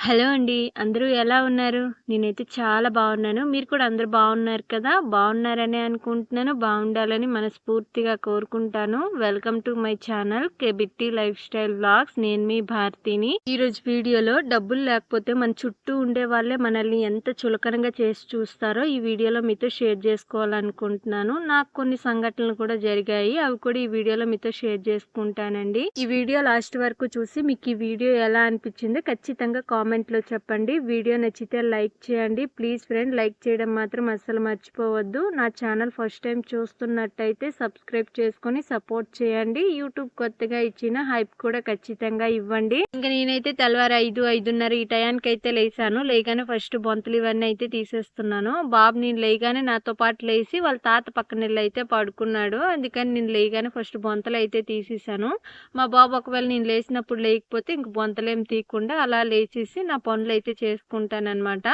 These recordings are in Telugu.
హలో అండి. అందరూ ఎలా ఉన్నారు? నేనైతే చాలా బాగున్నాను. మీరు కూడా అందరూ బాగున్నారు కదా! బాగున్నారనే అనుకుంటున్నాను. బాగుండాలని మనస్ఫూర్తిగా కోరుకుంటాను. Welcome to my channel Kebitti lifestyle vlogs. నేను మీ భారతిని. ఈరోజు వీడియోలో డబ్బులు లేకపోతే మన చుట్టూ ఉండే వాళ్ళే మనల్ని ఎంత చులకనగా చేసి చూస్తారో ఈ వీడియోలో మీతో షేర్ చేసుకోవాలనుకుంటున్నాను. నాకు కొన్ని సంఘటనలు కూడా జరిగాయి. అవి కూడా ఈ వీడియోలో మీతో షేర్ చేసుకుంటానండి. ఈ వీడియో లాస్ట్ వరకు చూసి మీకు ఈ వీడియో ఎలా అనిపించిందో ఖచ్చితంగా కామెంట్లో చెప్పండి. వీడియో నచ్చితే లైక్ చేయండి. ప్లీజ్ ఫ్రెండ్, లైక్ చేయడం మాత్రం అస్సలు మర్చిపోవద్దు. నా ఛానల్ ఫస్ట్ టైం చూస్తున్నట్టయితే సబ్స్క్రైబ్ చేసుకొని సపోర్ట్ చేయండి. యూట్యూబ్ కొత్తగా ఇచ్చిన హైప్ కూడా ఖచ్చితంగా ఇవ్వండి. ఇంకా నేనైతే తెల్లవారు 5:30 ఈ టయానికి అయితే లేసాను. లేగానే ఫస్ట్ బొంతలు ఇవన్నీ అయితే తీసేస్తున్నాను. బాబు నేను లేగానే నాతో పాటు లేచి వాళ్ళ తాత పక్కన వెళ్ళి అయితే పడుకున్నాడు. అందుకని నేను లేగానే ఫస్ట్ బొంతలు అయితే తీసేసాను. మా బాబు ఒకవేళ నేను లేచినప్పుడు లేకపోతే ఇంక బొంతలేం తీయకుండా అలా లేచేసి నా పనులైతే చేసుకుంటానన్నమాట.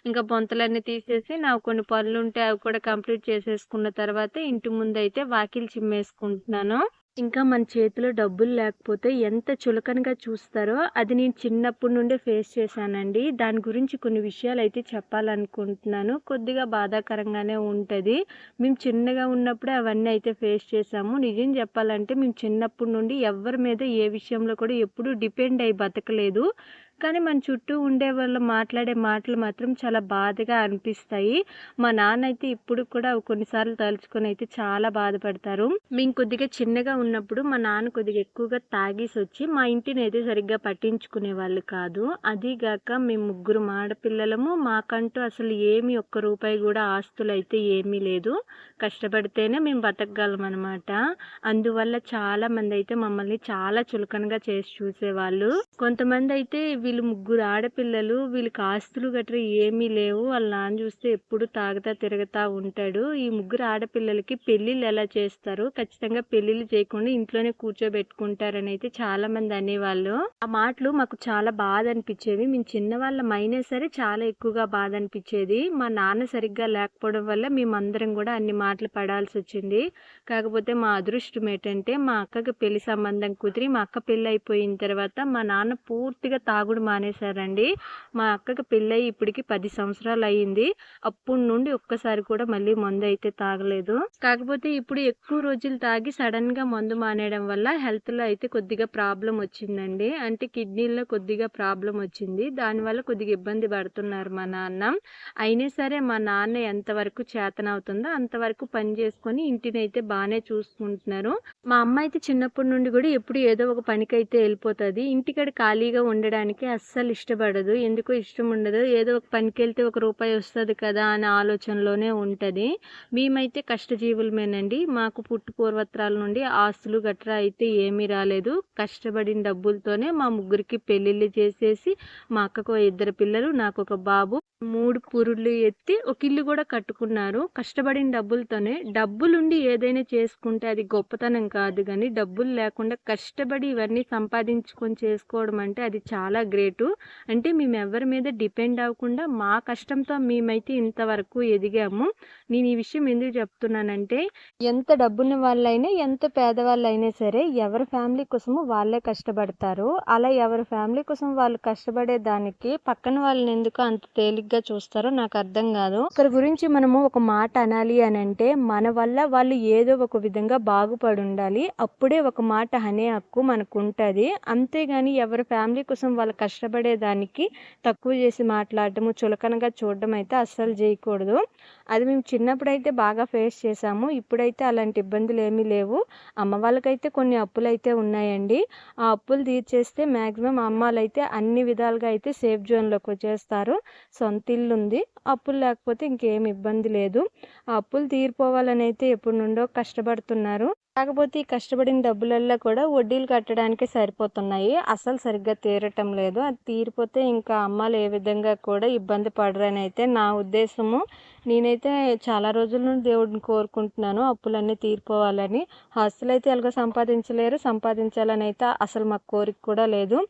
ఇంకా బొంతలన్నీ తీసేసి నాకు కొన్ని పనులుంటే అవి కూడా కంప్లీట్ చేసేసుకున్న తర్వాత ఇంటి ముందైతే వాకిలి చిమ్మేసుకుంటున్నాను. ఇంకా మన చేతిలో డబ్బులు లేకపోతే ఎంత చులకనగా చూస్తారో అది నేను చిన్నప్పటి నుండే ఫేస్ చేశానండి. దాని గురించి కొన్ని విషయాలైతే చెప్పాలనుకుంటున్నాను. కొద్దిగా బాధాకరంగానే ఉంటది. మేము చిన్నగా ఉన్నప్పుడే అవన్నీ అయితే ఫేస్ చేశాము. నిజం చెప్పాలంటే మేము చిన్నప్పటి నుండి ఎవ్వరి మీద ఏ విషయంలో కూడా ఎప్పుడూ డిపెండ్ అయ్యి బతకలేదు. కానీ మన చుట్టూ ఉండే వాళ్ళు మాట్లాడే మాటలు మాత్రం చాలా బాధగా అనిపిస్తాయి. మా నాన్న అయితే ఇప్పుడు కూడా అవి కొన్నిసార్లు తలుచుకొని అయితే చాలా బాధపడతారు. మేము కొద్దిగా చిన్నగా ఉన్నప్పుడు మా నాన్న కొద్దిగా ఎక్కువగా తాగేసి వచ్చి మా ఇంటిని అయితే సరిగ్గా పట్టించుకునే వాళ్ళు కాదు. అదీగాక మేము ముగ్గురు ఆడపిల్లలము. మాకంటూ అసలు ఏమి ఒక్క రూపాయి కూడా ఆస్తులు అయితే ఏమీ లేదు. కష్టపడితేనే మేము బతకగలం అనమాట. అందువల్ల చాలా మంది అయితే మమ్మల్ని చాలా చులకనగా చేసి చూసేవాళ్ళు. కొంతమంది అయితే వీళ్ళు ముగ్గురు ఆడపిల్లలు, వీళ్ళకి ఆస్తులు గట్రా ఏమీ లేవు, వాళ్ళ నాన్న చూస్తే ఎప్పుడు తాగుతా తిరుగుతా ఉంటాడు, ఈ ముగ్గురు ఆడపిల్లలకి పెళ్ళిళ్ళు ఎలా చేస్తారు, ఖచ్చితంగా పెళ్ళిళ్ళు చేయకుండా ఇంట్లోనే కూర్చోబెట్టుకుంటారని అయితే చాలా మంది అనేవాళ్ళు. ఆ మాటలు మాకు చాలా బాధ అనిపించేవి. మేము చిన్నవాళ్ళం అయినా సరే చాలా ఎక్కువగా బాధ అనిపించేది. మా నాన్న సరిగ్గా లేకపోవడం వల్ల మేమందరం కూడా అన్ని మాటలు పడాల్సి వచ్చింది. కాకపోతే మా అదృష్టం ఏంటంటే మా అక్కకి పెళ్లి సంబంధం కుదిరి మా అక్క పెళ్ళి అయిపోయిన తర్వాత మా నాన్న పూర్తిగా తాగుడు మానేశారండి. మా అక్కకి పెళ్ళయి ఇప్పటికి 10 సంవత్సరాలు అయ్యింది. అప్పటి నుండి ఒక్కసారి కూడా మళ్ళీ మందు అయితే తాగలేదు. కాకపోతే ఇప్పుడు ఎక్కువ రోజులు తాగి సడన్ గా మందు మానేయడం వల్ల హెల్త్ లో అయితే కొద్దిగా ప్రాబ్లం వచ్చిందండి. అంటే కిడ్నీలో కొద్దిగా ప్రాబ్లం వచ్చింది. దానివల్ల కొద్దిగా ఇబ్బంది పడుతున్నారు మా నాన్న. అయినా సరే మా నాన్న ఎంతవరకు చేతనవుతుందో అంతవరకు పని చేసుకొని ఇంటిని అయితే బాగానే చూసుకుంటున్నారు. మా అమ్మ అయితే చిన్నప్పటి నుండి కూడా ఎప్పుడు ఏదో ఒక పనికైతే వెళ్ళిపోతుంది. ఇంటికాడ ఖాళీగా ఉండడానికి అస్సలు ఇష్టపడదు. ఎందుకో ఇష్టం ఉండదు. ఏదో ఒక పనికి వెళ్తే ఒక రూపాయి వస్తుంది కదా అనే ఆలోచనలోనే ఉంటుంది. మేమైతే కష్టజీవులమేనండి. మాకు పుట్టు పూర్వత్రాల నుండి ఆస్తులు గట్రా అయితే ఏమీ రాలేదు. కష్టపడిన డబ్బులతోనే మా ముగ్గురికి పెళ్ళిళ్ళు చేసేసి మా అక్కకు 2 పిల్లలు, నాకు ఒక బాబు, 3 పురుళ్ళు ఎత్తి ఒక ఇల్లు కూడా కట్టుకున్నారు. కష్టపడిన డబ్బులతోనే. డబ్బులుండి ఏదైనా చేసుకుంటే అది గొప్పతనం కాదు, కానీ డబ్బులు లేకుండా కష్టపడి ఇవన్నీ సంపాదించుకొని చేసుకోవడం అంటే అది చాలా గ్రేటు. అంటే మేము ఎవరి మీద డిపెండ్ అవ్వకుండా మా కష్టంతో మేమైతే ఇంతవరకు ఎదిగాము. నేను ఈ విషయం ఎందుకు చెప్తున్నానంటే ఎంత డబ్బున్న వాళ్ళైనా ఎంత పేదవాళ్ళైనా సరే ఎవరి ఫ్యామిలీ కోసము వాళ్ళే కష్టపడతారు. అలా ఎవరి ఫ్యామిలీ కోసం వాళ్ళు కష్టపడే దానికి పక్కన వాళ్ళని ఎందుకు అంత తేలిగ్గా చూస్తారో నాకు అర్థం కాదు. ఒకరి గురించి మనము ఒక మాట అనాలి అని అంటే మన వల్ల వాళ్ళు ఏదో ఒక విధంగా బాగుపడి ఉండాలి. అప్పుడే ఒక మాట అనే హక్కు మనకు ఉంటుంది. అంతేగాని ఎవరి ఫ్యామిలీ కోసం వాళ్ళు కష్టపడేదానికి తక్కువ చేసి మాట్లాడటము, చులకనగా చూడడం అయితే అస్సలు చేయకూడదు. అది మేము చిన్నప్పుడైతే బాగా ఫేస్ చేసాము. ఇప్పుడైతే అలాంటి ఇబ్బందులు ఏమీ లేవు. అమ్మ వాళ్ళకైతే కొన్ని అప్పులు అయితే ఉన్నాయండి. ఆ అప్పులు తీర్చేస్తే మ్యాక్సిమం అమ్మాలైతే అన్ని విధాలుగా అయితే సేఫ్ జోన్లోకి వచ్చేస్తారు. సొంత ఇల్లు ఉంది, అప్పులు లేకపోతే ఇంకేం ఇబ్బంది లేదు. ఆ అప్పులు తీరిపోవాలని అయితే ఎప్పటి నుండో కష్టపడుతున్నారు. కాకపోతే ఈ కష్టపడిన డబ్బులల్లో కూడా వడ్డీలు కట్టడానికి సరిపోతున్నాయి. అసలు సరిగ్గా తీరటం లేదు. అది తీరిపోతే ఇంకా అమ్మాలు ఏ విధంగా కూడా ఇబ్బంది పడరని అయితే నా ఉద్దేశము. నేనైతే చాలా రోజుల నుండి దేవుడిని కోరుకుంటున్నాను అప్పులన్నీ తీరిపోవాలని. ఆస్తులు అయితే ఎలాగో సంపాదించలేరు, సంపాదించాలని అయితే అసలు మాకు కోరిక కూడా లేదు.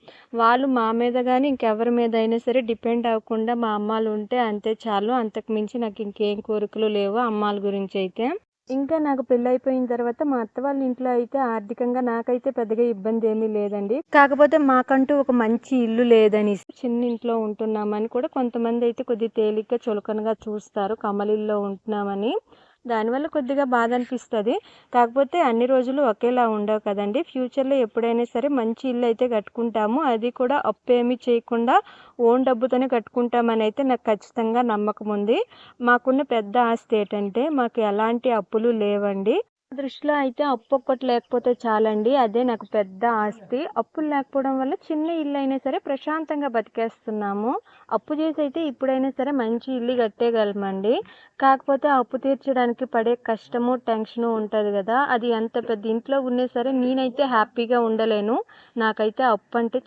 వాళ్ళు మా మీద కానీ ఇంకెవరి మీద అయినా సరే డిపెండ్ అవ్వకుండా మా అమ్మాలు ఉంటే అంతే చాలు. అంతకు మించి నాకు ఇంకేం కోరికలు లేవు అమ్మాల గురించి అయితే. ఇంకా నాకు పెళ్ళైపోయిన తర్వాత మా అత్త వాళ్ళ ఇంట్లో అయితే ఆర్థికంగా నాకైతే పెద్దగా ఇబ్బంది ఏమీ లేదండి. కాకపోతే మాకంటూ ఒక మంచి ఇల్లు లేదనేసి చిన్న ఇంట్లో ఉంటున్నామని కూడా కొంతమంది అయితే కొద్దిగా తేలిగ్గా చులకనగా చూస్తారు. కమలిల్లో ఉంటున్నామని. దానివల్ల కొద్దిగా బాధ అనిపిస్తది. కాకపోతే అన్ని రోజులు ఒకేలా ఉండవు కదండీ. ఫ్యూచర్‌లో ఎప్పుడైనా సరే మంచి ఇల్లు అయితే కట్టుకుంటాము. అది కూడా అప్పేమీ చేయకుండా ఓన్ డబ్బుతోనే కట్టుకుంటామనైతే నాకు ఖచ్చితంగా నమ్మకం ఉంది. మాకున్న పెద్ద ఆస్తి ఏంటంటే మాకు ఎలాంటి అప్పులు లేవండి. నా దృష్టిలో అయితే అప్పు ఒక్కటి లేకపోతే చాలండి. అదే నాకు పెద్ద ఆస్తి. అప్పులు లేకపోవడం వల్ల చిన్న ఇల్లు అయినా సరే ప్రశాంతంగా బతికేస్తున్నాము. అప్పు చేసి అయితే ఇప్పుడైనా సరే మంచి ఇల్లు కట్టేయగలమండి. కాకపోతే అప్పు తీర్చడానికి పడే కష్టము, టెన్షను ఉంటది గదా! అది ఎంత పెద్ద ఇంట్లో ఉన్నా సరే నేనైతే హ్యాపీగా ఉండలేను. నాకైతే అప్పు అంటే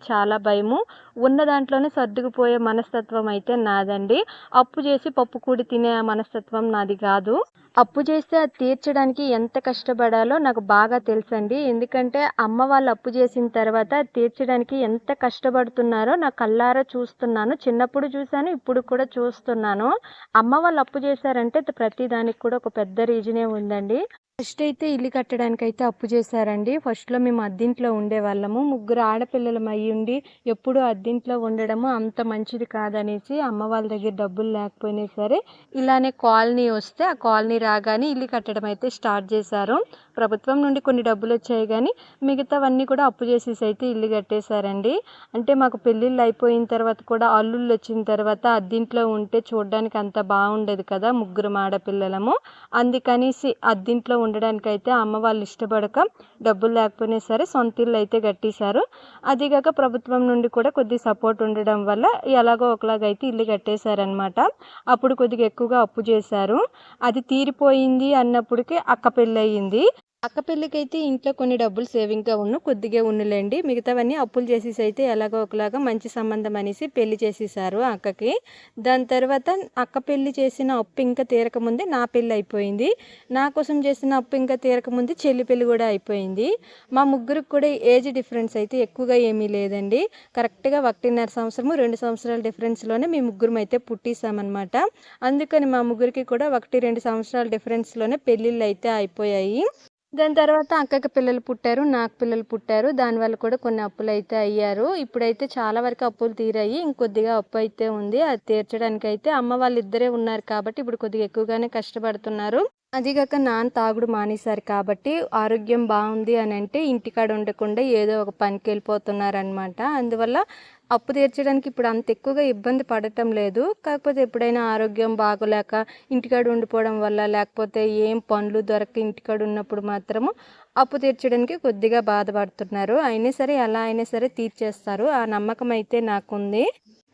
చాలా భయము. ఉన్న దాంట్లోనే సర్దుకుపోయే మనస్తత్వం అయితే నాదండి. అప్పు చేసి పప్పు కూడి తినే మనస్తత్వం నాది గాదు. అప్పు చేస్తే అది తీర్చడానికి ఎంత కష్టపడాలో నాకు బాగా తెలుసండి. ఎందుకంటే అమ్మ వాళ్ళు అప్పు చేసిన తర్వాత అది తీర్చడానికి ఎంత కష్టపడుతున్నారో నా కళ్ళారా చూస్తున్నాను. చిన్నప్పుడు చూసాను. ఇప్పుడు కూడా చూస్తున్నాను. అమ్మ వాళ్ళు అప్పు చేశారంటే ప్రతి దానికి కూడా ఒక పెద్ద రీజనే ఉందండి. ఫస్ట్ అయితే ఇల్లు కట్టడానికైతే అప్పు చేశారండి. ఫస్ట్‌లో మేము అద్దింట్లో ఉండేవాళ్ళము. ముగ్గురు ఆడపిల్లలం అయ్యుండి ఎప్పుడూ అద్దింట్లో ఉండడము అంత మంచిది కాదనేసి అమ్మ వాళ్ళ దగ్గర డబ్బులు లేకపోయినా సరే ఇలానే కాలనీ వస్తే ఆ కాలనీ రాగానే ఇల్లు కట్టడం అయితే స్టార్ట్ చేశారు. ప్రభుత్వం నుండి కొన్ని డబ్బులొచ్చాయి గానీ మిగతావన్నీ కూడా అప్పు చేసేసి అయితే ఇల్లు కట్టేశారండి. అంటే మాకు పెళ్ళిళ్ళు అయిపోయిన తర్వాత కూడా అల్లుళ్ళొచ్చిన తర్వాత అద్దింట్లో ఉంటే చూడ్డానికి అంత బాగుండేది కదా! ముగ్గురం ఆడపిల్లలము. అందుకనేసి అద్దింట్లో ఉండడానికైతే అమ్మ వాళ్ళు ఇష్టపడక డబ్బులు లేకపోయినా సరే సొంత ఇల్లు అయితే కట్టేశారు. అదిగాక ప్రభుత్వం నుండి కూడా కొద్దిగా సపోర్ట్ ఉండడం వల్ల ఎలాగో ఒకలాగైతే ఇల్లు కట్టేశారనమాట. అప్పుడు కొద్దిగా ఎక్కువగా అప్పు చేశారు. అది తీరిపోయింది అన్నప్పటికి అక్క పెళ్ళయింది. అక్క పెళ్ళికైతే ఇంట్లో కొన్ని డబ్బులు సేవింగ్‌గా కొద్దిగే ఉన్నులెండి. మిగతావన్నీ అప్పులు చేసేసి అయితే ఎలాగో ఒకలాగా మంచి సంబంధం అనేసి పెళ్లి చేసేసారు అక్కకి. దాని తర్వాత అక్క పెళ్లి చేసిన అప్పు ఇంకా తీరకముందే నా పెళ్లి అయిపోయింది. నా కోసం చేసిన అప్పు ఇంకా తీరకముందే చెల్లి పెళ్లి కూడా అయిపోయింది. మా ముగ్గురికి కూడా ఏజ్ డిఫరెన్స్ అయితే ఎక్కువగా ఏమీ లేదండి. కరెక్ట్‌గా 1.5 సంవత్సరము, 2 సంవత్సరాల డిఫరెన్స్‌లోనే మేము ముగ్గురం అయితే పుట్టేసామనమాట. అందుకని మా ముగ్గురికి కూడా 1, 2 సంవత్సరాల డిఫరెన్స్‌లోనే పెళ్ళిళ్ళు అయితే అయిపోయాయి. దాని తర్వాత అక్కకి పిల్లలు పుట్టారు. నాకు పిల్లలు పుట్టారు. దానివల్ల కూడా కొన్ని అప్పులైతే అయ్యారు. ఇప్పుడైతే చాలా వరకు అప్పులు తీరాయి. ఇంకొద్దిగా అప్పు అయితే ఉంది. అది తీర్చడానికైతే అమ్మ వాళ్ళిద్దరే ఉన్నారు కాబట్టి ఇప్పుడు కొద్దిగా ఎక్కువగానే కష్టపడుతున్నారు. అదీగాక నాన్న తాగుడు మానేశారు కాబట్టి ఆరోగ్యం బావుంది అనంటే ఇంటికాడ ఉండకుండా ఏదో ఒక పనికెళ్ళిపోతున్నారనమాట. అందువల్ల అప్పు తీర్చడానికి ఇప్పుడు అంత ఎక్కువగా ఇబ్బంది పడటం లేదు. కాకపోతే ఎప్పుడైనా ఆరోగ్యం బాగోలేక ఇంటికాడ ఉండిపోవడం వల్ల, లేకపోతే ఏం పనులు దొరక్క ఇంటికాడ ఉన్నప్పుడు మాత్రము అప్పు తీర్చడానికి కొద్దిగా బాధపడుతున్నారు. అయినా సరే ఎలా అయినా సరే తీర్చేస్తారు. ఆ నమ్మకం అయితే నాకుంది.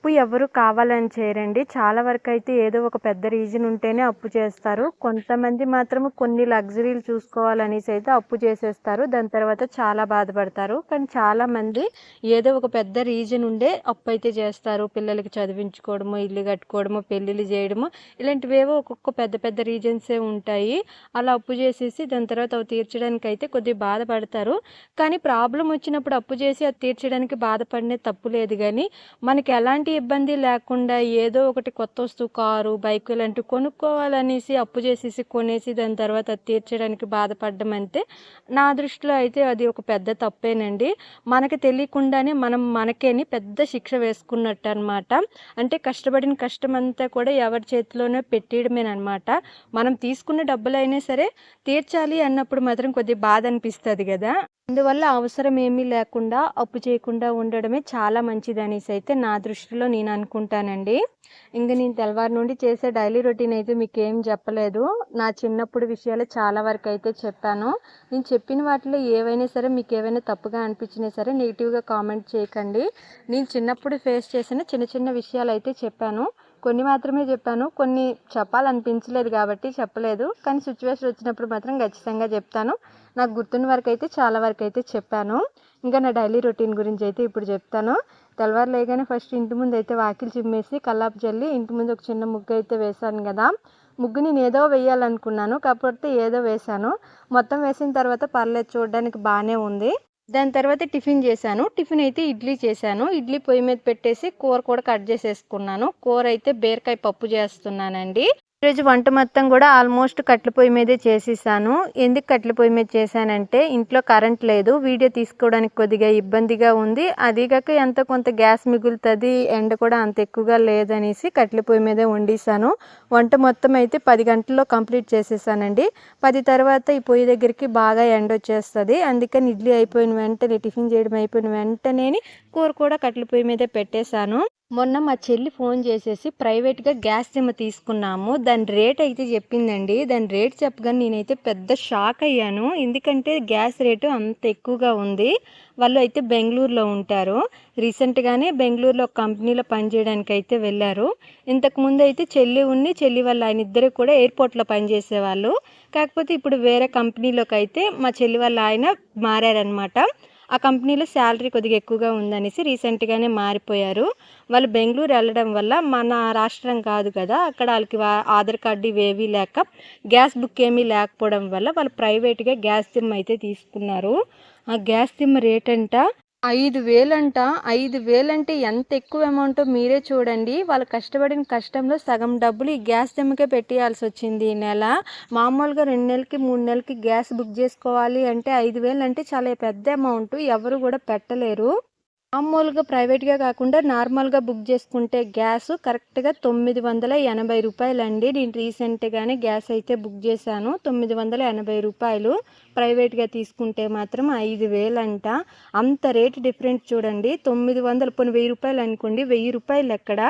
అప్పు ఎవరు కావాలని చేయరండి. చాలా వరకైతే ఏదో ఒక పెద్ద రీజన్ ఉంటేనే అప్పు చేస్తారు. కొంతమంది మాత్రము కొన్ని లగ్జరీలు చూసుకోవాలనేసి అయితే అప్పు చేసేస్తారు. దాని తర్వాత చాలా బాధపడతారు. కానీ చాలామంది ఏదో ఒక పెద్ద రీజన్ ఉండే అప్పు అయితే చేస్తారు. పిల్లలకి చదివించుకోవడము, ఇల్లు కట్టుకోవడము, పెళ్ళిళ్ళు చేయడము ఇలాంటివేవో ఒక్కొక్క పెద్ద పెద్ద రీజన్సే ఉంటాయి. అలా అప్పు చేసేసి దాని తర్వాత అవి తీర్చడానికి అయితే కొద్దిగా బాధపడతారు. కానీ ప్రాబ్లమ్ వచ్చినప్పుడు అప్పు చేసి అది తీర్చడానికి బాధపడినే తప్పు లేదు గానీ మనకి ఎలాంటి ఇబ్బంది లేకుండా ఏదో ఒకటి కొత్త వస్తువు కారు, బైకు ఇలాంటివి కొనుక్కోవాలనేసి అప్పు చేసేసి కొనేసి దాని తర్వాత అది తీర్చడానికి బాధపడడం అంటే నా దృష్టిలో అయితే అది ఒక పెద్ద తప్పేనండి. మనకి తెలియకుండానే మనం మనకేని పెద్ద శిక్ష వేసుకున్నట్టు అనమాట. అంటే కష్టపడిన కష్టమంతా కూడా ఎవరి చేతిలోనో పెట్టేయడమేనమాట. మనం తీసుకున్న డబ్బులైనా సరే తీర్చాలి అన్నప్పుడు మాత్రం కొద్దిగా బాధ అనిపిస్తది గదా! అందువల్ల అవసరం ఏమీ లేకుండా అప్పు చేయకుండా ఉండడమే చాలా మంచిదనేసి అయితే నా దృష్టిలో నేను అనుకుంటానండి. ఇంక నేను తెల్లవారి నుండి చేసే డైలీ రొటీన్ అయితే మీకేం చెప్పలేదు. నా చిన్నప్పుడు విషయాలు చాలా వరకు అయితే చెప్పాను. నేను చెప్పిన వాటిలో ఏవైనా సరే మీకేవైనా తప్పుగా అనిపించినా సరే నెగిటివ్‌గా కామెంట్ చేయకండి. నేను చిన్నప్పుడు ఫేస్ చేసిన చిన్న చిన్న విషయాలైతే చెప్పాను. కొన్ని మాత్రమే చెప్పాను. కొన్ని చెప్పాలనిపించలేదు కాబట్టి చెప్పలేదు. కానీ సిట్యుయేషన్ వచ్చినప్పుడు మాత్రం ఖచ్చితంగా చెప్తాను. నాకు గుర్తున్న వరకైతే చాలా వరకైతే చెప్పాను. ఇంకా నా డైలీ రొటీన్ గురించి అయితే ఇప్పుడు చెప్తాను. తెల్లవారు లేయగానే ఫస్ట్ ఇంటి ముందైతే వాకిలి చిమ్మేసి కల్లాపు జల్లి ఇంటి ముందు ఒక చిన్న ముగ్గు అయితే వేశాను కదా! ముగ్గు నేను ఏదో వేయాలనుకున్నాను. కాకపోతే ఏదో వేశాను. మొత్తం వేసిన తర్వాత పర్లేదు చూడడానికి బానే ఉంది. దాని తర్వాత టిఫిన్ చేశాను. టిఫిన్ అయితే ఇడ్లీ చేశాను. ఇడ్లీ పొయ్యి మీద పెట్టేసి కూర కూడా కట్ చేసేసుకున్నాను. కూర అయితే బీరకాయ పప్పు చేస్తున్నానండి. ఈరోజు వంట మొత్తం కూడా ఆల్మోస్ట్ కట్టెల పొయ్యి మీదే చేసేసాను. ఎందుకు కట్టెల పొయ్యి మీద చేశానంటే ఇంట్లో కరెంట్ లేదు. వీడియో తీసుకోవడానికి కొద్దిగా ఇబ్బందిగా ఉంది. అదీగాక ఎంతో కొంత గ్యాస్ మిగులుతుంది. ఎండ కూడా అంత ఎక్కువగా లేదనేసి కట్టెల పొయ్యి మీదే వండేసాను. వంట మొత్తం అయితే 10 గంటల్లో కంప్లీట్ చేసేసానండి. 10 తర్వాత ఈ పొయ్యి దగ్గరికి బాగా ఎండ వచ్చేస్తుంది. అందుకని ఇడ్లీ అయిపోయిన వెంటనే, టిఫిన్ చేయడం అయిపోయిన వెంటనే కూర కూడా కట్టెల పొయ్యి మీదే పెట్టేశాను. మొన్న మా చెల్లి ఫోన్ చేసేసి ప్రైవేట్‌గా గ్యాస్ సిమ్ తీసుకున్నాము. దాని రేట్ అయితే చెప్పిందండి. దాని రేట్ చెప్పగానే నేనైతే పెద్ద షాక్ అయ్యాను. ఎందుకంటే గ్యాస్ రేటు అంత ఎక్కువగా ఉంది. వాళ్ళు అయితే బెంగుళూరులో ఉంటారు. రీసెంట్‌గానే బెంగుళూరులో ఒక కంపెనీలో పనిచేయడానికి అయితే వెళ్ళారు. ఇంతకుముందు అయితే చెల్లి వాళ్ళ ఆయన ఇద్దరు కూడా ఎయిర్‌పోర్ట్‌లో పనిచేసేవాళ్ళు. కాకపోతే ఇప్పుడు వేరే కంపెనీలోకి అయితే మా చెల్లి వాళ్ళ ఆయన మారారనమాట. ఆ కంపెనీలో శాలరీ కొద్దిగా ఎక్కువగా ఉందనేసి రీసెంట్‌గానే మారిపోయారు. వాళ్ళు బెంగుళూరు వెళ్ళడం వల్ల మన రాష్ట్రం కాదు కదా! అక్కడ ఆళ్ళకి ఆధార్ కార్డు ఇవేవీ లేక గ్యాస్ బుక్ ఏమీ లేకపోవడం వల్ల వాళ్ళు ప్రైవేట్‌గా గ్యాస్ సిమ్ అయితే తీసుకున్నారు. ఆ గ్యాస్ సిమ్ రేటంట 5,000 అంట. 5,000 అంటే ఎంత ఎక్కువ అమౌంటో మీరే చూడండి. వాళ్ళు కష్టపడిన కష్టంలో సగం డబ్బులు ఈ గ్యాస్ సిమ్‌కే పెట్టేయాల్సొచ్చింది ఈ నెల. మామూలుగా 2 నెలలకి, 3 నెలలకి గ్యాస్ బుక్ చేసుకోవాలి అంటే 5,000 అంటే చాలా పెద్ద అమౌంట్. ఎవరు కూడా పెట్టలేరు. మామూలుగా ప్రైవేట్‌గా కాకుండా నార్మల్‌గా బుక్ చేసుకుంటే గ్యాసు కరెక్ట్‌గా రూ. 980 నేను రీసెంట్‌గానే గ్యాస్ అయితే బుక్ చేశాను. రూ. 980 ప్రైవేట్‌గా తీసుకుంటే మాత్రం 5,000 అంట. అంత రేట్ డిఫరెన్స్ చూడండి. 900 పోనీ రూ. 1000 అనుకోండి. రూ. 1000 ఎక్కడ?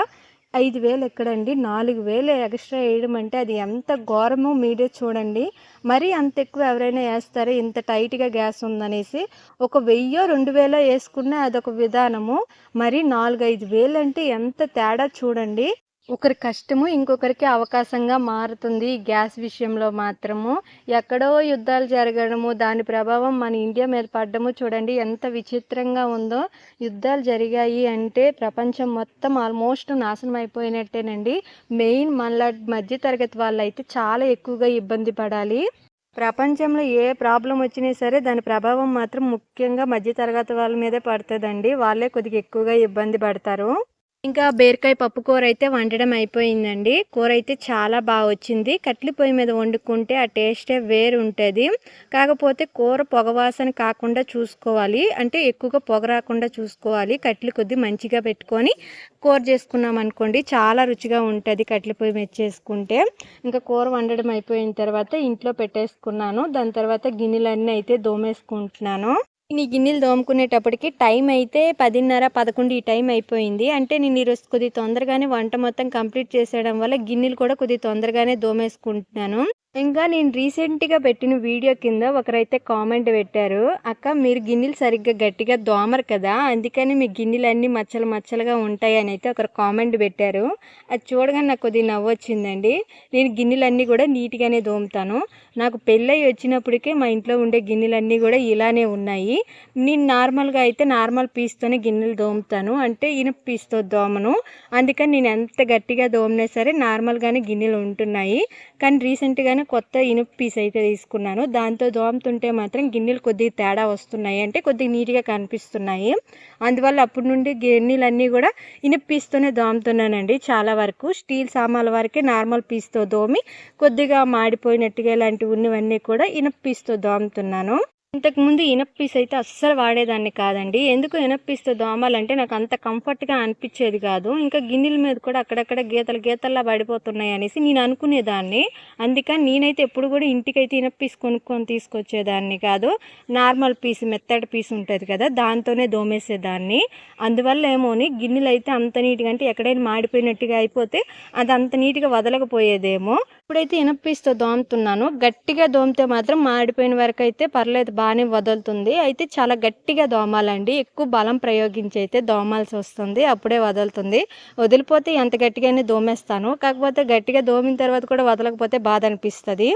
5,000 ఎక్కడండి? 4,000 ఎక్స్ట్రా వేయడం అంటే అది ఎంత ఘోరమో మీరే చూడండి. మరీ అంత ఎక్కువ ఎవరైనా వేస్తారా ఇంత టైట్‌గా గ్యాస్ ఉందనేసి? ఒక 1000 2000 వేసుకున్నా అదొక విధానము. మరి 4, 5,000 అంటే ఎంత తేడా చూడండి. ఒకరి కష్టము ఇంకొకరికి అవకాశంగా మారుతుంది ఈ గ్యాస్ విషయంలో మాత్రము. ఎక్కడో యుద్ధాలు జరగడము, దాని ప్రభావం మన ఇండియా మీద పడ్డము చూడండి ఎంత విచిత్రంగా ఉందో. యుద్ధాలు జరిగాయి అంటే ప్రపంచం మొత్తం ఆల్మోస్ట్ నాశనం అయిపోయినట్టేనండి. మెయిన్ మనలాంటి మధ్య తరగతి వాళ్ళైతే చాలా ఎక్కువగా ఇబ్బంది పడాలి. ప్రపంచంలో ఏ ప్రాబ్లం వచ్చినా సరే దాని ప్రభావం మాత్రం ముఖ్యంగా మధ్య తరగతి వాళ్ళ మీదే పడుతుందండి. వాళ్ళే కొద్దిగా ఎక్కువగా ఇబ్బంది పడతారు. ఇంకా బీరకాయ పప్పు కూర అయితే వండడం అయిపోయిందండి. కూర అయితే చాలా బాగా వచ్చింది. కట్టెల పొయ్యి మీద వండుకుంటే ఆ టేస్టే వేరు ఉంటుంది. కాకపోతే కూర పొగ వాసన కాకుండా చూసుకోవాలి. అంటే ఎక్కువగా పొగ రాకుండా చూసుకోవాలి. కట్టెలు కొద్ది మంచిగా పెట్టుకొని కూర చేసుకున్నాం అనుకోండి చాలా రుచిగా ఉంటుంది కట్టెల పొయ్యి మీద చేసుకుంటే. ఇంకా కూర వండడం అయిపోయిన తర్వాత ఇంట్లో పెట్టేసుకున్నాను. దాని తర్వాత గిన్నెలన్నీ అయితే దోమేసుకుంటున్నాను. ఈ గిన్నెలు తోముకునేటప్పటికి టైం అయితే 10:30, 11 ఈ టైం అయిపోయింది. అంటే నేను ఈరోజు కొద్దిగా తొందరగానే వంట మొత్తం కంప్లీట్ చేసేయడం వల్ల గిన్నెలు కూడా కొద్దిగా తొందరగానే దోమేసుకుంటున్నాను. ఇంకా నేను రీసెంట్‌గా పెట్టిన వీడియో కింద ఒకరైతే కామెంట్ పెట్టారు. "అక్క మీరు గిన్నెలు సరిగ్గా గట్టిగా దోమరు కదా! అందుకని మీ గిన్నెలన్నీ మచ్చలు మచ్చలుగా ఉంటాయి" అని అయితే ఒకరు కామెంట్ పెట్టారు. అది చూడగానే నాకు కొద్దిగా నవ్వొచ్చిందండి. నేను గిన్నెలన్నీ కూడా నీట్‌గానే దోముతాను. నాకు పెళ్ళై వచ్చినప్పటికే మా ఇంట్లో ఉండే గిన్నెలన్నీ కూడా ఇలానే ఉన్నాయి. నేను నార్మల్‌గా అయితే నార్మల్ పీస్తోనే గిన్నెలు దోముతాను. అంటే ఇనుప పీస్తో దోమను. అందుకని నేను ఎంత గట్టిగా దోమినా సరే నార్మల్‌గానే గిన్నెలు ఉంటున్నాయి. కానీ రీసెంట్‌గానే కొత్త ఇనుప పీస్ అయితే తీసుకున్నాను. దాంతో దోముతుంటే మాత్రం గిన్నెలు కొద్దిగా తేడా వస్తున్నాయి. అంటే కొద్దిగా నీట్‌గా కనిపిస్తున్నాయి. అందువల్ల అప్పటి నుండి గిన్నెలన్నీ కూడా ఇనుప పీస్తోనే దోముతున్నానండి చాలా వరకు. స్టీల్ సామాన్ల వరకే నార్మల్ పీస్తో దోమి కొద్దిగా మాడిపోయినట్టుగా ఇలాంటివి ఉన్నవన్నీ కూడా ఇనుప పీస్తో దోముతున్నాను. ఇంతకుముందు ఇనుప పీస్ అయితే అస్సలు వాడేదాన్ని కాదండి. ఎందుకు ఇనుప పీస్తో దోమాలంటే నాకు అంత కంఫర్ట్‌గా అనిపించేది కాదు. ఇంకా గిన్నెల మీద కూడా అక్కడక్కడ గీతలు గీతల్లా పడిపోతున్నాయి అనేసి నేను అనుకునేదాన్ని. అందుకని నేనైతే ఎప్పుడు కూడా ఇంటికైతే ఇనుప పీస్ కొనుక్కొని తీసుకొచ్చేదాన్ని కాదు. నార్మల్ పీస్ మెత్తటి పీస్ ఉంటుంది కదా దాంతోనే దోమేసేదాన్ని. అందువల్ల ఏమోని గిన్నెలు అయితే అంత నీట్‌గా అంటే ఎక్కడైనా మాడిపోయినట్టుగా అయిపోతే అది అంత నీట్‌గా వదలకపోయేదేమో. ఇప్పుడైతే ఇనుప పీస్తో దోముతున్నాను. గట్టిగా దోమితే మాత్రం మాడిపోయిన వరకు అయితే పర్లేదు బాగానే వదులుతుంది. అయితే చాలా గట్టిగా దోమాలండి. ఎక్కువ బలం ప్రయోగించి అయితే దోమాల్సి వస్తుంది. అప్పుడే వదులుతుంది. వదిలిపోతే ఎంత గట్టిగానే దోమేస్తాను. కాకపోతే గట్టిగా దోమిన తర్వాత కూడా వదలకపోతే బాధ అనిపిస్తుంది.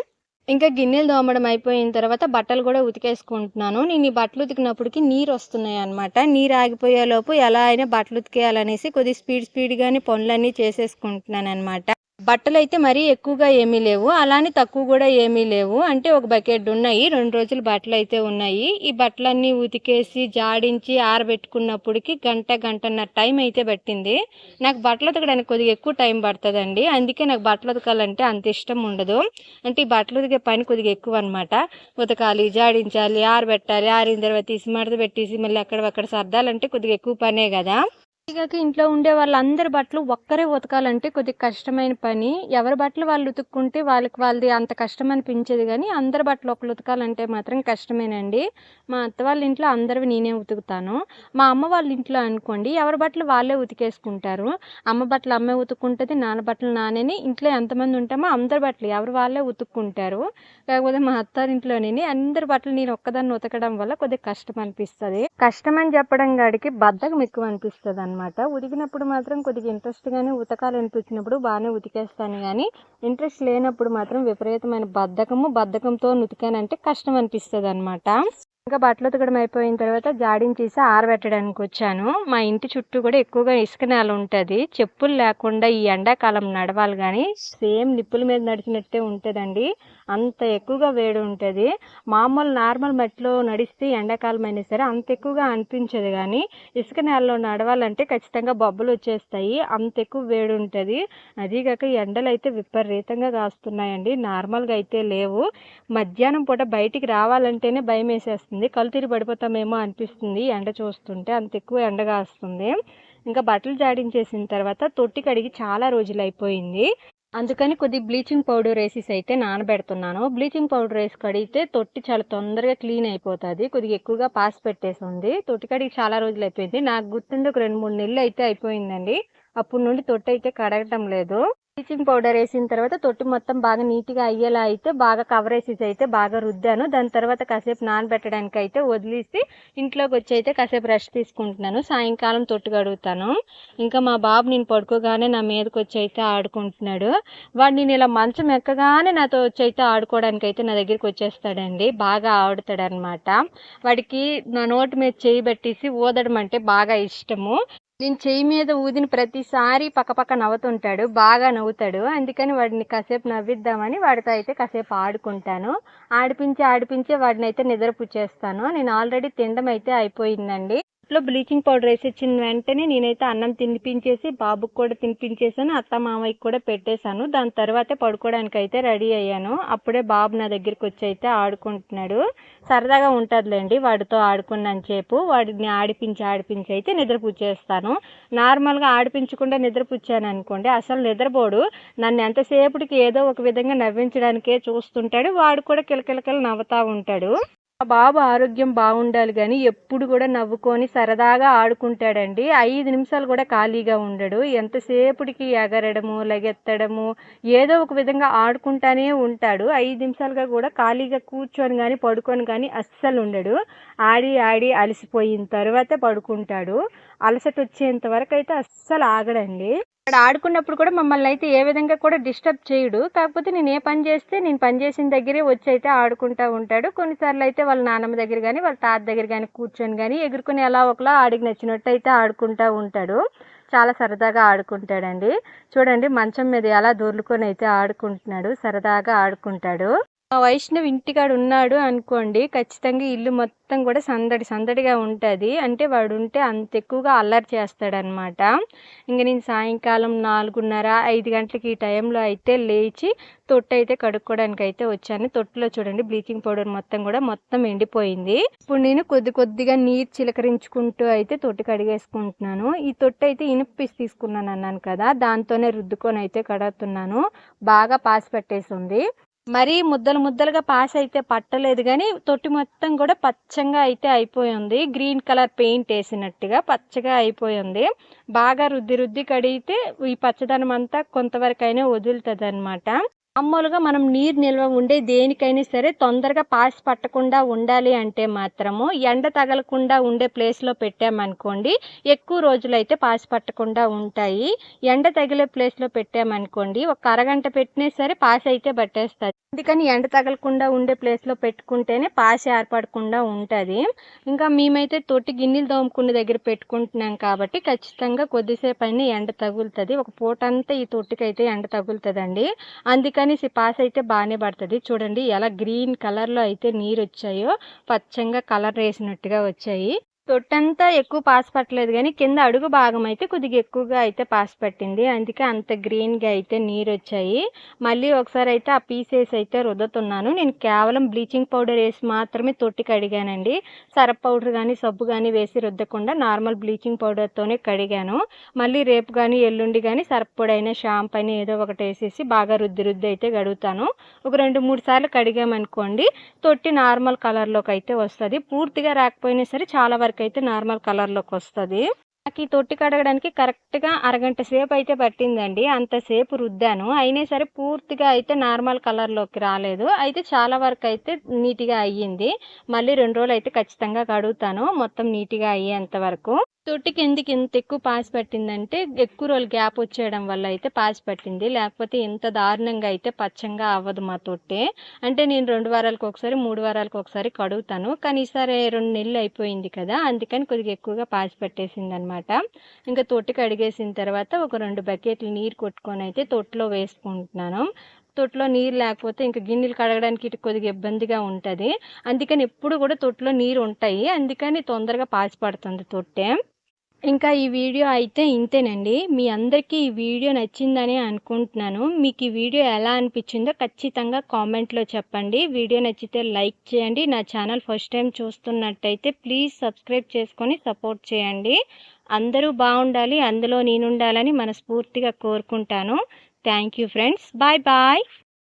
ఇంకా గిన్నెలు దోమడం అయిపోయిన తర్వాత బట్టలు కూడా ఉతికేసుకుంటున్నాను. నేను ఈ బట్టలు ఉతికినప్పటికి నీరు వస్తున్నాయి అనమాట. నీరు ఆగిపోయేలోపు ఎలా అయినా బట్టలు ఉతికేయాలనేసి కొద్దిగా స్పీడ్‌గానే పనులన్నీ చేసేసుకుంటున్నాను అనమాట. బట్టలు అయితే మరీ ఎక్కువగా ఏమీ లేవు, అలానే తక్కువ కూడా ఏమీ లేవు. అంటే ఒక బకెట్ ఉన్నాయి, 2 రోజులు బట్టలు అయితే ఉన్నాయి. ఈ బట్టలన్నీ ఉతికేసి జాడించి ఆరబెట్టుకున్నప్పటికి గంటన్నర టైం అయితే పట్టింది. నాకు బట్టలు ఉతకడానికి కొద్దిగా ఎక్కువ టైం పడుతుందండి, అందుకే నాకు బట్టలు ఉతకాలంటే అంత ఇష్టం ఉండదు. అంటే ఈ బట్టలు ఉతికే పని కొద్దిగా ఎక్కువ అనమాట. ఉతకాలి, జాడించాలి, ఆరబెట్టాలి, ఆరిన తర్వాత తీసి మడత పెట్టేసి మళ్ళీ అక్కడ సర్దాలంటే కొద్దిగా ఎక్కువ పనే కదా. ఇక ఇంట్లో ఉండే వాళ్ళందరి బట్టలు ఒక్కరే ఉతకాలంటే కొద్దిగా కష్టమైన పని. ఎవరి బట్టలు వాళ్ళు ఉతుక్కుంటే వాళ్ళది అంత కష్టం అనిపించేది, కానీ అందరి బట్టలు ఒకరు ఉతకాలంటే మాత్రం కష్టమేనండి. మా అత్త వాళ్ళ ఇంట్లో అందరివి నేనే ఉతుకుతాను. మా అమ్మ వాళ్ళ ఇంట్లో అనుకోండి, ఎవరి బట్టలు వాళ్ళే ఉతికేసుకుంటారు. అమ్మ బట్టలు అమ్మే ఉతుక్కుంటుంది, నాన్న బట్టలు నానేని. ఇంట్లో ఎంతమంది ఉంటామో అందరి బట్టలు ఎవరు వాళ్ళే ఉతుక్కుంటారు. కాకపోతే మా అత్తారింట్లోనే అందరి బట్టలు నేను ఒక్కదాన్ని ఉతకడం వల్ల కొద్దిగా కష్టం అనిపిస్తుంది. కష్టం అని చెప్పడం కాడికి బద్ధకం ఎక్కువ అనిపిస్తుంది అనమాట. ఉతికినప్పుడు మాత్రం కొద్దిగా ఇంట్రెస్ట్గానే ఉతకాలనిపించినప్పుడు బాగానే ఉతికేస్తాను, కానీ ఇంట్రెస్ట్ లేనప్పుడు మాత్రం విపరీతమైన బద్ధకంతో ఉతికానంటే కష్టం అనిపిస్తుంది అనమాట. ఇంకా బట్టలు ఉతకడం అయిపోయిన తర్వాత జాడించేసి ఆరబెట్టడానికి వచ్చాను. మా ఇంటి చుట్టూ కూడా ఎక్కువగా ఇసుక నేల ఉంటుంది. చెప్పులు లేకుండా ఈ ఎండాకాలం నడవాలి, కానీ సేమ్ నిప్పుల మీద నడిచినట్టే ఉంటుందండి. అంత ఎక్కువగా వేడి ఉంటుంది. మామూలు నార్మల్ మట్టిలో నడిస్తే ఎండాకాలం అయినా సరే అంత ఎక్కువగా అనిపించదు, కానీ ఇసుక నేలలో నడవాలంటే ఖచ్చితంగా బొబ్బలు వచ్చేస్తాయి, అంత ఎక్కువ వేడి ఉంటుంది. అదీగాక ఎండలు అయితే విపరీతంగా కాస్తున్నాయండి, నార్మల్గా అయితే లేవు. మధ్యాహ్నం పూట బయటికి రావాలంటేనే భయం వేసేస్తుంది, కళ్ళు తిరిగి పడిపోతామేమో అనిపిస్తుంది ఎండ చూస్తుంటే, అంత ఎక్కువ ఎండ కాస్తుంది. ఇంకా బట్టలు జాడించేసిన తర్వాత తొట్టి కడిగి చాలా రోజులు అయిపోయింది, అందుకని కొద్దిగా బ్లీచింగ్ పౌడర్ వేసేసి అయితే నానబెడుతున్నాను. బ్లీచింగ్ పౌడర్ వేసి కడిగితే తొట్టి చాలా తొందరగా క్లీన్ అయిపోతుంది. కొద్దిగా ఎక్కువగా పాసి పెట్టేసి ఉంది. తొట్టి కడిగి చాలా రోజులు అయిపోయింది, నాకు గుర్తుండి ఒక 2-3 నెలలు అయితే అయిపోయిందండి. అప్పటి నుండి తొట్టి అయితే కడగటం లేదు. బ్లీచింగ్ పౌడర్ వేసిన తర్వాత తొట్టి మొత్తం బాగా నీట్గా అయ్యేలా అయితే బాగా కవర్ వేసేసి అయితే బాగా రుద్దాను. దాని తర్వాత కాసేపు నానబెట్టడానికి అయితే వదిలేసి ఇంట్లోకి వచ్చి అయితే కాసేపు రెస్ట్ తీసుకుంటున్నాను. సాయంకాలం తొట్టి కడుగుతాను. ఇంకా మా బాబు నేను పడుకోగానే నా మీదకి వచ్చి అయితే ఆడుకుంటున్నాడు. వాడు నేను ఇలా మంచం ఎక్కగానే నాతో వచ్చి అయితే ఆడుకోవడానికి అయితే నా దగ్గరికి వచ్చేస్తాడండి, బాగా ఆడుతాడు అనమాట. వాడికి నా నోటి మీద చేయి పెట్టేసి ఊదడం అంటే బాగా ఇష్టము. నేను చెయ్యి మీద ఊదిన ప్రతిసారి పక్కపక్క నవ్వుతుంటాడు, బాగా నవ్వుతాడు. అందుకని వాడిని కాసేపు నవ్విద్దామని వాడితో అయితే కాసేపు ఆడుకుంటాను. ఆడిపించి వాడిని అయితే నిద్రపుచ్చేస్తాను. నేను ఆల్రెడీ తినడం అయితే అయిపోయిందండి. ఇంట్లో బ్లీచింగ్ పౌడర్ వేసి వచ్చిన వెంటనే నేనైతే అన్నం తినిపించేసి బాబుకి కూడా తినిపించేసాను, అత్త మామయ్యకి కూడా పెట్టేశాను. దాని తర్వాతే పడుకోవడానికి అయితే రెడీ అయ్యాను. అప్పుడే బాబు నా దగ్గరికి వచ్చి అయితే ఆడుకుంటున్నాడు. సరదాగా ఉంటుందిలేండి వాడితో ఆడుకున్నంతసేపు. వాడిని ఆడిపించి అయితే నిద్రపుచ్చేస్తాను. నార్మల్గా ఆడిపించకుండా నిద్రపుచ్చాను అనుకోండి అసలు నిద్రపోడు. నన్ను ఎంతసేపటికి ఏదో ఒక విధంగా నవ్వించడానికే చూస్తుంటాడు. వాడు కూడా కిలకిలకిల నవ్వుతూ ఉంటాడు. మా బాబు ఆరోగ్యం బాగుండాలి, కానీ ఎప్పుడు కూడా నవ్వుకొని సరదాగా ఆడుకుంటాడండి. 5 నిమిషాలు కూడా ఖాళీగా ఉండడు. ఎంతసేపటికి ఎగరడము, లెగెత్తడము, ఏదో ఒక విధంగా ఆడుకుంటానే ఉంటాడు. 5 నిమిషాలుగా కూడా ఖాళీగా కూర్చొని కానీ పడుకొని కానీ అస్సలు ఉండడు. ఆడి అలసిపోయిన తర్వాతే పడుకుంటాడు. అలసట వచ్చేంత వరకు అయితే అస్సలు ఆగడండి. అక్కడ ఆడుకున్నప్పుడు కూడా మమ్మల్ని అయితే ఏ విధంగా కూడా డిస్టర్బ్ చేయడు. కాకపోతే నేను ఏ పని చేస్తే నేను పని చేసిన దగ్గరే వచ్చి అయితే ఆడుకుంటూ ఉంటాడు. కొన్నిసార్లు అయితే వాళ్ళ నాన్నమ్మ దగ్గర కానీ వాళ్ళ తాత దగ్గర కానీ కూర్చొని కానీ ఎగురుకొని ఎలా ఒకలా ఆడికి నచ్చినట్టు అయితే ఆడుకుంటూ ఉంటాడు. చాలా సరదాగా ఆడుకుంటాడండి. చూడండి మంచం మీద ఎలా దొర్లుకొని అయితే ఆడుకుంటున్నాడు, సరదాగా ఆడుకుంటాడు. మా వైష్ణవ్ ఇంటికాడ ఉన్నాడు అనుకోండి, ఖచ్చితంగా ఇల్లు మొత్తం కూడా సందడిగా ఉంటుంది. అంటే వాడు ఉంటే అంత ఎక్కువగా అల్లరి చేస్తాడనమాట. ఇంకా నేను సాయంకాలం 4:30-5 గంటలకి ఈ టైంలో అయితే లేచి తొట్టి అయితే కడుక్కోవడానికి అయితే వచ్చాను. తొట్టిలో చూడండి బ్లీచింగ్ పౌడర్ మొత్తం ఎండిపోయింది. ఇప్పుడు నేను కొద్దిగా నీరు చిలకరించుకుంటూ అయితే తొట్టి కడిగేసుకుంటున్నాను. ఈ తొట్టి అయితే ఇనుప పీస్ తీసుకున్నాను అన్నాను కదా, దాంతోనే రుద్దుకొని అయితే కడుగుతున్నాను. బాగా పాసి పెట్టేసి ఉంది. మరీ ముద్దలుగా పాస్ అయితే పట్టలేదు, కానీ తొట్టి మొత్తం కూడా పచ్చగా అయితే అయిపోయింది. గ్రీన్ కలర్ పెయింట్ వేసినట్టుగా పచ్చగా అయిపోయింది. బాగా రుద్ది కడిగితే ఈ పచ్చదనం అంతా కొంతవరకైనా వదులుతుంది అనమాట. మామూలుగా మనం నీరు నిల్వ ఉండే దేనికైనా సరే తొందరగా పాసి పట్టకుండా ఉండాలి అంటే మాత్రము ఎండ తగలకుండా ఉండే ప్లేస్లో పెట్టామనుకోండి ఎక్కువ రోజులు అయితే పాసి పట్టకుండా ఉంటాయి. ఎండ తగిలే ప్లేస్లో పెట్టామనుకోండి ఒక అరగంట పెట్టినా సరే పాసి అయితే పట్టేస్తుంది. అందుకని ఎండ తగలకుండా ఉండే ప్లేస్లో పెట్టుకుంటేనే పాసి ఏర్పడకుండా ఉంటుంది. ఇంకా మేమైతే తొట్టి గిన్నెలు తోముకునే దగ్గర పెట్టుకుంటున్నాం కాబట్టి ఖచ్చితంగా కొద్దిసేపు అయినా ఎండ తగులుతుంది. ఒక పూట అంతా ఈ తొట్టికి అయితే ఎండ తగులుతుందండి. అందుకని పాస్ అయితే బాగానే పడుతుంది. చూడండి ఎలా గ్రీన్ కలర్లో అయితే నీరు వచ్చాయో, పచ్చంగా కలర్ వేసినట్టుగా వచ్చాయి. తొట్టంతా ఎక్కువ పాస్ పట్టలేదు కానీ కింద అడుగు భాగం అయితే కొద్దిగా ఎక్కువగా అయితే పాస్ పట్టింది. అందుకే అంత గ్రీన్గా అయితే నీరు వచ్చాయి. మళ్ళీ ఒకసారి అయితే ఆ పీసెస్ అయితే రుద్దుతున్నాను. నేను కేవలం బ్లీచింగ్ పౌడర్ వేసి మాత్రమే తొట్టి కడిగానండి. సర్ఫ్ పౌడర్ కానీ సబ్బు కానీ వేసి రుద్దకుండా నార్మల్ బ్లీచింగ్ పౌడర్తోనే కడిగాను. మళ్ళీ రేపు కానీ ఎల్లుండి కానీ సర్ఫ్ పొడి అయినా షాంపూ అయినా ఏదో ఒకటి వేసేసి బాగా రుద్ది అయితే కడుగుతాను. ఒక 2-3 సార్లు కడిగామనుకోండి తొట్టి నార్మల్ కలర్లోకి అయితే వస్తుంది. పూర్తిగా రాకపోయినా సరే చాలా వరకు అయితే నార్మల్ కలర్లోకి వస్తుంది. నాకు ఈ తొట్టి కడగడానికి కరెక్ట్గా అరగంట సేపు అయితే పట్టిందండి. అంతసేపు రుద్దాను, అయినా సరే పూర్తిగా అయితే నార్మల్ కలర్లోకి రాలేదు. అయితే చాలా వరకు అయితే నీట్గా అయ్యింది. మళ్ళీ 2 రోజులు అయితే ఖచ్చితంగా కడుగుతాను మొత్తం నీట్గా అయ్యేంత వరకు. తొట్టికి ఎందుకు ఇంత ఎక్కువ పాసి పట్టిందంటే ఎక్కువ రోజులు గ్యాప్ వచ్చేయడం వల్ల అయితే పాసి పట్టింది. లేకపోతే ఇంత దారుణంగా అయితే పచ్చంగా అవ్వదు మా తొట్టి. అంటే నేను 2 వారాలకు ఒకసారి 3 వారాలకు ఒకసారి కడుగుతాను. కానీ ఈసారి 2 నెలలు అయిపోయింది కదా, అందుకని కొద్దిగా ఎక్కువగా పాసి పట్టేసింది అనమాట. ఇంకా తొట్టి కడిగేసిన తర్వాత ఒక 2 బకెట్లు నీరు కొట్టుకొని అయితే తొట్టిలో వేసుకుంటున్నాను. తొట్టిలో నీరు లేకపోతే ఇంకా గిన్నెలు కడగడానికి ఇటు కొద్దిగా ఇబ్బందిగా ఉంటుంది. అందుకని ఎప్పుడు కూడా తొట్టిలో నీరు ఉంటాయి. అందుకని తొందరగా పాసి పడుతుంది తొట్టె. ఇంకా ఈ వీడియో అయితే ఇంతేనండి. మీ అందరికీ ఈ వీడియో నచ్చిందని అనుకుంటున్నాను. మీకు ఈ వీడియో ఎలా అనిపించిందో ఖచ్చితంగా కామెంట్లో చెప్పండి. వీడియో నచ్చితే లైక్ చేయండి. నా ఛానల్ ఫస్ట్ టైం చూస్తున్నట్టయితే ప్లీజ్ సబ్స్క్రైబ్ చేసుకొని సపోర్ట్ చేయండి. అందరూ బాగుండాలి, అందులో నేను ఉండాలని మనస్ఫూర్తిగా కోరుకుంటాను. Thank you friends. Bye bye.